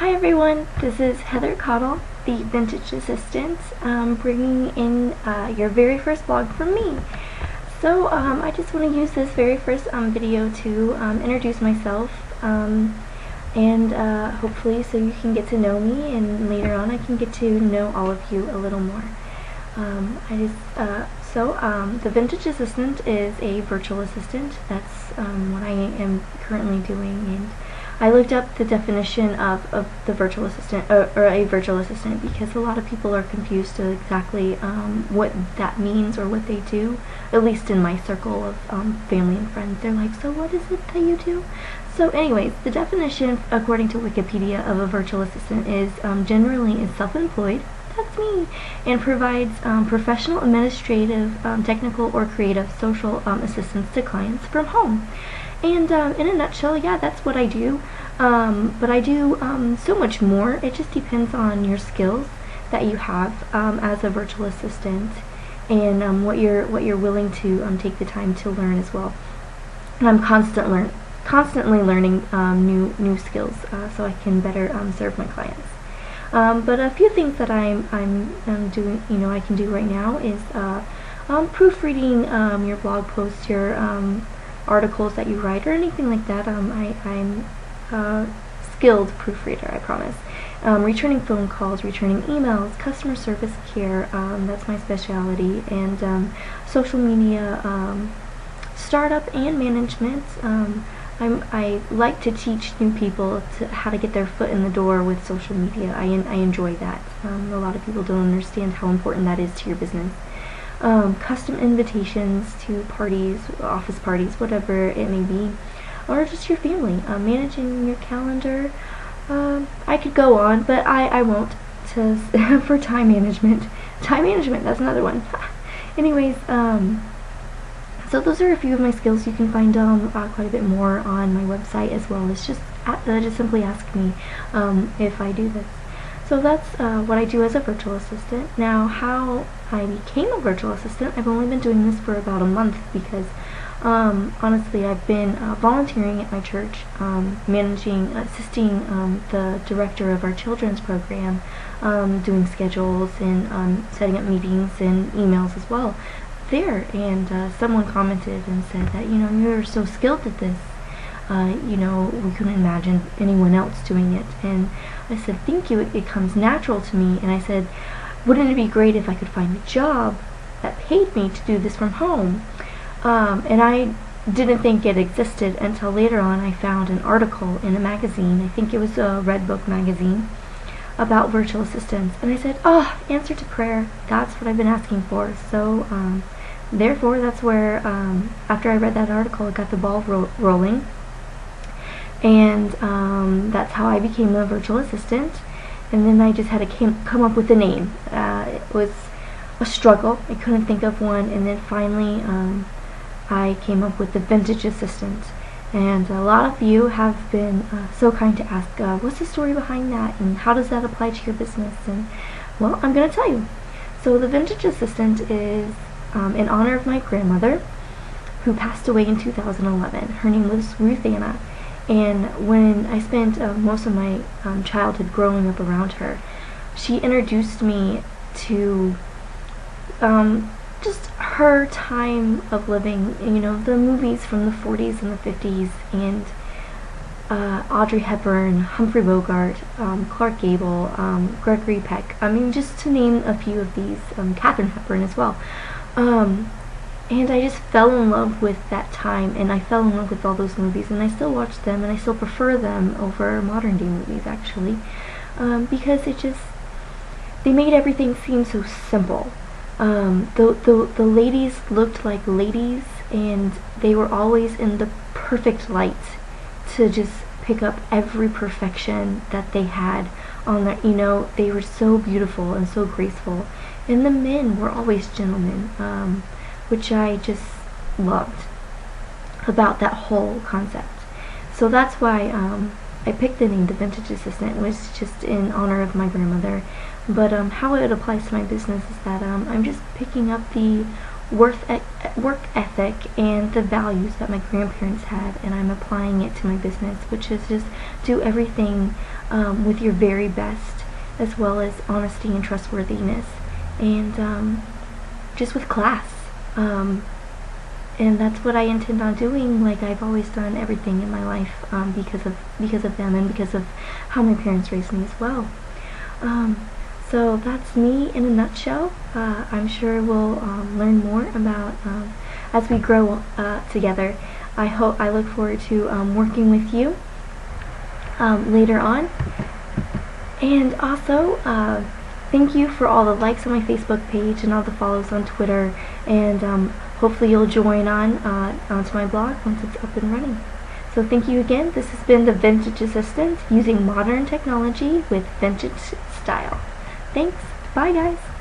Hi everyone, this is Heather Cottle, the Vintage Assistant, bringing in your very first blog from me. So I just want to use this very first video to introduce myself and hopefully so you can get to know me, and later on I can get to know all of you a little more. The Vintage Assistant is a virtual assistant. That's what I am currently doing, and I looked up the definition of the virtual assistant, or a virtual assistant, because a lot of people are confused to exactly what that means or what they do. At least in my circle of family and friends, they're like, so what is it that you do? So anyways, the definition according to Wikipedia of a virtual assistant is generally is self-employed, that's me, and provides professional, administrative, technical, or creative social assistance to clients from home. And in a nutshell, yeah, that's what I do. But I do so much more. It just depends on your skills that you have as a virtual assistant, and what you're willing to take the time to learn as well. And I'm constantly learning new skills so I can better serve my clients. But a few things that I'm doing, I can do right now is proofreading your blog posts, your articles that you write, or anything like that. I'm a skilled proofreader, I promise. Returning phone calls, returning emails, customer service care, that's my specialty, and social media, startup and management. I like to teach new people how to get their foot in the door with social media. I enjoy that. A lot of people don't understand how important that is to your business. Custom invitations to parties, office parties, whatever it may be, or just your family. Managing your calendar. I could go on, but I won't, for time management. Time management, that's another one. Anyways, so those are a few of my skills. You can find quite a bit more on my website, as well as just simply ask me if I do this. So that's what I do as a virtual assistant. Now, how I became a virtual assistant, I've only been doing this for about a month because honestly I've been volunteering at my church, assisting the director of our children's program, doing schedules and setting up meetings and emails as well there. And someone commented and said that, you're so skilled at this. We couldn't imagine anyone else doing it. And I said, thank you, it comes natural to me. And I said, wouldn't it be great if I could find a job that paid me to do this from home? And I didn't think it existed until later on I found an article in a magazine, I think it was a Redbook magazine, about virtual assistants. And I said, answer to prayer, that's what I've been asking for. So therefore, that's where, after I read that article, it got the ball rolling. And that's how I became a virtual assistant. And then I just had to come up with a name. It was a struggle. I couldn't think of one. And then finally, I came up with the Vintage Assistant. And a lot of you have been so kind to ask, what's the story behind that? And how does that apply to your business? And, well, I'm going to tell you. So the Vintage Assistant is in honor of my grandmother, who passed away in 2011. Her name was Ruth Anna. And when I spent most of my childhood growing up around her, she introduced me to just her time of living, the movies from the 40s and the 50s, and Audrey Hepburn, Humphrey Bogart, Clark Gable, Gregory Peck. I mean, just to name a few of these, Katharine Hepburn as well. And I just fell in love with that time, and I fell in love with all those movies, and I still watch them, and I still prefer them over modern day movies, actually, because they made everything seem so simple. The ladies looked like ladies, and they were always in the perfect light to just pick up every perfection that they had on their, they were so beautiful and so graceful, and the men were always gentlemen, which I just loved about that whole concept. So that's why I picked the name The Vintage Assistant. It was just in honor of my grandmother. But how it applies to my business is that I'm just picking up the work ethic and the values that my grandparents had, and I'm applying it to my business, which is just do everything with your very best, as well as honesty and trustworthiness, and just with class. And that's what I intend on doing. Like I've always done everything in my life because of them and because of how my parents raised me as well. So that's me in a nutshell. I'm sure we'll learn more about as we grow together. I look forward to working with you later on. And also, thank you for all the likes on my Facebook page and all the follows on Twitter. And hopefully you'll join onto my blog once it's up and running. So thank you again. This has been the Vintage Assistant, using modern technology with vintage style. Thanks. Bye, guys.